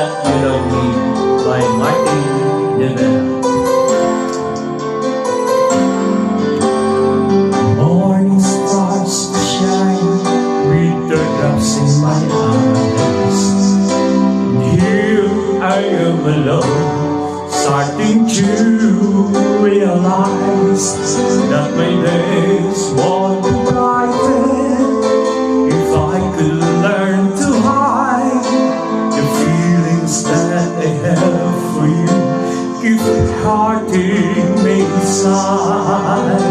That You Love Me by Martin Rivera. Morning stars to shine with teardrops in my eyes. And here I am alone, starting to realize that my days won't be brighter if I could learn to hide the feelings that I have for you. Keep hearting me inside.